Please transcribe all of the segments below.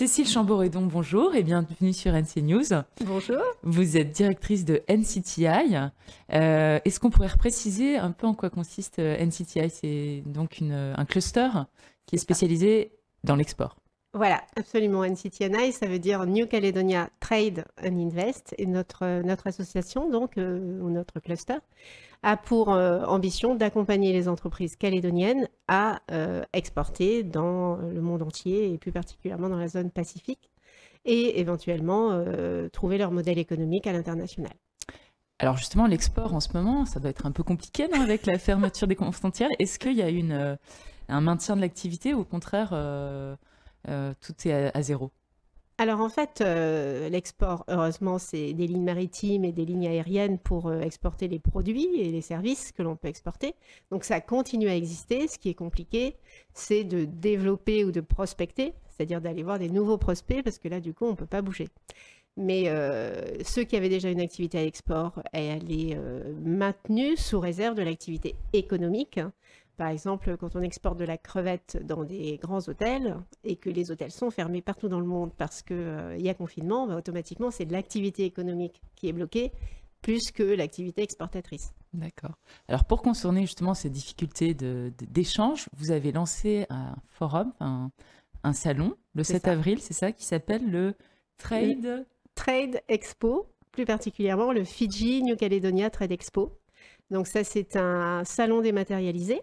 Cécile Chamboredon, bonjour et bienvenue sur NC News. Bonjour. Vous êtes directrice de NCTI. Est-ce qu'on pourrait préciser un peu en quoi consiste NCTI? C'est donc un cluster qui est spécialisé dans l'export. Voilà, absolument. NCTNI, ça veut dire New Caledonia Trade and Invest. Et notre association, donc, ou notre cluster, a pour ambition d'accompagner les entreprises calédoniennes à exporter dans le monde entier et plus particulièrement dans la zone Pacifique et éventuellement trouver leur modèle économique à l'international. Alors justement, l'export en ce moment, ça doit être un peu compliqué, non, avec la fermeture des frontières. Est-ce qu'il y a un maintien de l'activité ou au contraire, tout est à zéro? Alors en fait, l'export, heureusement, c'est des lignes maritimes et des lignes aériennes pour exporter les produits et les services que l'on peut exporter. Donc ça continue à exister. Ce qui est compliqué, c'est de développer ou de prospecter, c'est-à-dire d'aller voir des nouveaux prospects, parce que là, du coup, on ne peut pas bouger. Mais ceux qui avaient déjà une activité à l'export, elle est maintenue sous réserve de l'activité économique. Par exemple, quand on exporte de la crevette dans des grands hôtels et que les hôtels sont fermés partout dans le monde parce qu'il y a confinement, bah, automatiquement, c'est de l'activité économique qui est bloquée plus que l'activité exportatrice. D'accord. Alors pour contourner justement ces difficultés d'échange, vous avez lancé un forum, un salon, le 7 avril, c'est ça, qui s'appelle le Trade Expo, plus particulièrement le Fiji New Caledonia Trade Expo. Donc ça, c'est un salon dématérialisé,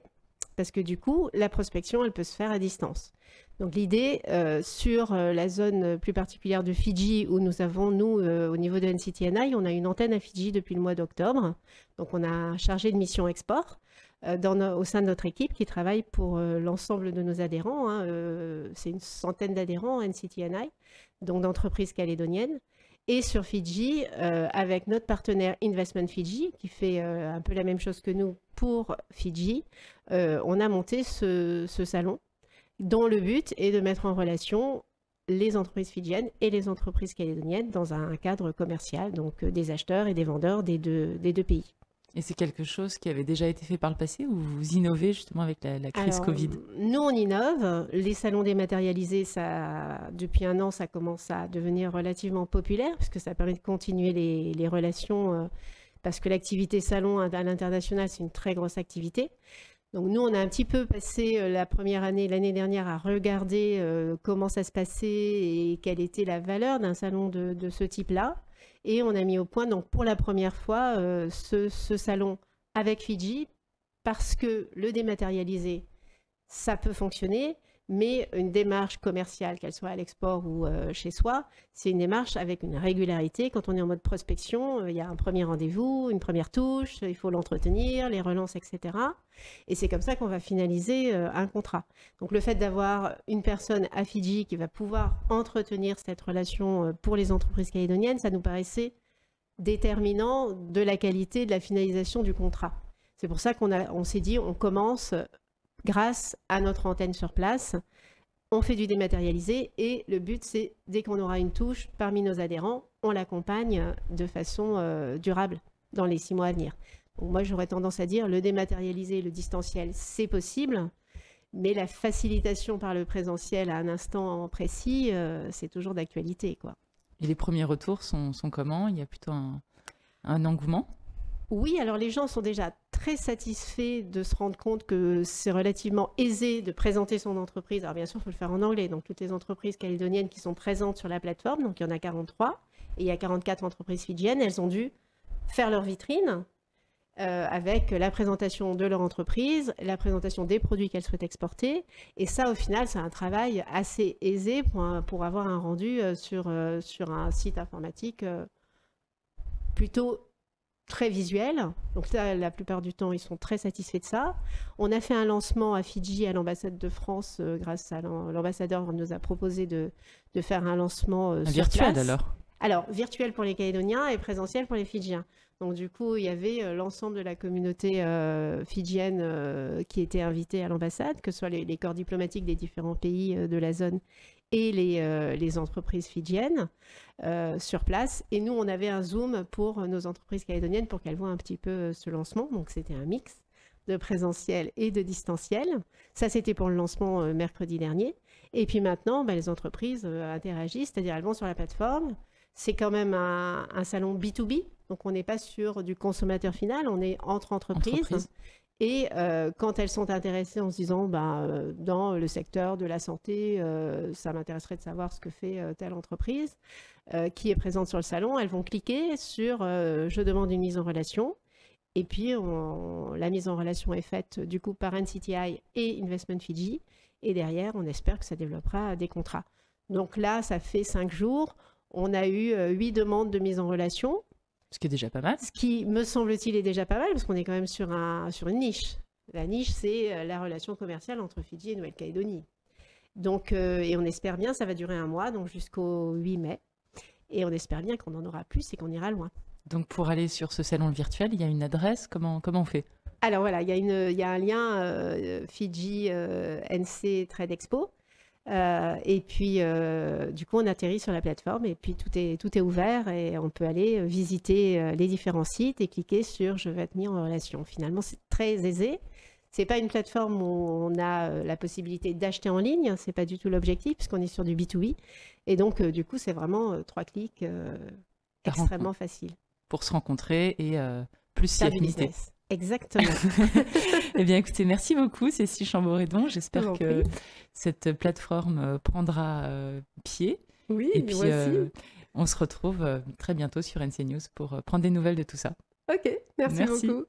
parce que du coup, la prospection, elle peut se faire à distance. Donc l'idée, sur la zone plus particulière de Fidji, où nous avons, nous, au niveau de NCTNI, on a une antenne à Fidji depuis le mois d'octobre. Donc on a un chargé de mission export au sein de notre équipe qui travaille pour l'ensemble de nos adhérents. Hein, c'est une centaine d'adhérents NCTNI, donc d'entreprises calédoniennes. Et sur Fidji, avec notre partenaire Investment Fidji, qui fait un peu la même chose que nous pour Fidji, on a monté ce salon dont le but est de mettre en relation les entreprises fidjiennes et les entreprises calédoniennes dans un cadre commercial, donc des acheteurs et des vendeurs des deux pays. Et c'est quelque chose qui avait déjà été fait par le passé ou vous innovez justement avec la crise Alors, Covid? Nous, on innove. Les salons dématérialisés, depuis un an, ça commence à devenir relativement populaire parce que ça permet de continuer les relations parce que l'activité salon à l'international, c'est une très grosse activité. Donc nous, on a un petit peu passé la première année, l'année dernière, à regarder comment ça se passait et quelle était la valeur d'un salon de ce type-là. Et on a mis au point, donc pour la première fois, ce salon avec Fidji, parce que le dématérialisé, ça peut fonctionner, mais une démarche commerciale, qu'elle soit à l'export ou chez soi, c'est une démarche avec une régularité. Quand on est en mode prospection, il y a un premier rendez-vous, une première touche, il faut l'entretenir, les relances, etc. Et c'est comme ça qu'on va finaliser un contrat. Donc le fait d'avoir une personne à Fidji qui va pouvoir entretenir cette relation pour les entreprises calédoniennes, ça nous paraissait déterminant de la qualité de la finalisation du contrat. C'est pour ça qu'on s'est dit, on commence grâce à notre antenne sur place. On fait du dématérialisé et le but, c'est dès qu'on aura une touche parmi nos adhérents, on l'accompagne de façon durable dans les 6 mois à venir. Donc moi, j'aurais tendance à dire le dématérialisé et le distanciel, c'est possible, mais la facilitation par le présentiel à un instant précis, c'est toujours d'actualité, quoi. Et les premiers retours sont comment? Il y a plutôt un engouement? Oui, alors les gens sont déjà très satisfaits de se rendre compte que c'est relativement aisé de présenter son entreprise. Alors bien sûr, il faut le faire en anglais. Donc toutes les entreprises calédoniennes qui sont présentes sur la plateforme, donc il y en a 43, et il y a 44 entreprises fidjiennes, elles ont dû faire leur vitrine avec la présentation de leur entreprise, la présentation des produits qu'elles souhaitent exporter. Et ça, au final, c'est un travail assez aisé pour avoir un rendu sur un site informatique plutôt très visuel. Donc là, la plupart du temps, ils sont très satisfaits de ça. On a fait un lancement à Fidji, à l'ambassade de France, grâce à l'ambassadeur nous a proposé de faire un lancement sur virtuel place. Alors, virtuel pour les Calédoniens et présentiel pour les Fidjiens. Donc du coup, il y avait l'ensemble de la communauté fidjienne qui était invitée à l'ambassade, que ce soit les corps diplomatiques des différents pays de la zone et les entreprises fidjiennes sur place. Et nous, on avait un Zoom pour nos entreprises calédoniennes pour qu'elles voient un petit peu ce lancement. Donc c'était un mix de présentiel et de distanciel. Ça, c'était pour le lancement mercredi dernier. Et puis maintenant, les entreprises interagissent, c'est-à-dire elles vont sur la plateforme. C'est quand même un salon B2B, donc on n'est pas sur du consommateur final, on est entre entreprises. Et quand elles sont intéressées en se disant, dans le secteur de la santé, ça m'intéresserait de savoir ce que fait telle entreprise qui est présente sur le salon, elles vont cliquer sur je demande une mise en relation. Et puis, la mise en relation est faite du coup par NCTI et Investment Fiji. Et derrière, on espère que ça développera des contrats. Donc là, ça fait 5 jours. On a eu 8 demandes de mise en relation. Ce qui est déjà pas mal. Ce qui, me semble-t-il, est déjà pas mal, parce qu'on est quand même sur une niche. La niche, c'est la relation commerciale entre Fidji et Nouvelle-Calédonie. Donc, et on espère bien, ça va durer 1 mois, donc jusqu'au 8 mai. Et on espère bien qu'on en aura plus et qu'on ira loin. Donc, pour aller sur ce salon virtuel, il y a une adresse. Comment on fait? Alors voilà, il y a un lien Fidji NC Trade Expo. Et puis, du coup, on atterrit sur la plateforme et puis tout est ouvert et on peut aller visiter les différents sites et cliquer sur « Je veux être mis en relation ». Finalement, c'est très aisé. Ce n'est pas une plateforme où on a la possibilité d'acheter en ligne. Ce n'est pas du tout l'objectif puisqu'on est sur du B2B. Et donc, du coup, c'est vraiment 3 clics extrêmement facile. Pour se rencontrer et plus si affinité. Exactement. Eh bien, écoutez, merci beaucoup, Cécile Chamboredon. J'espère que cette plateforme prendra pied. Oui, et puis, moi aussi. On se retrouve très bientôt sur NC News pour prendre des nouvelles de tout ça. Ok, merci beaucoup.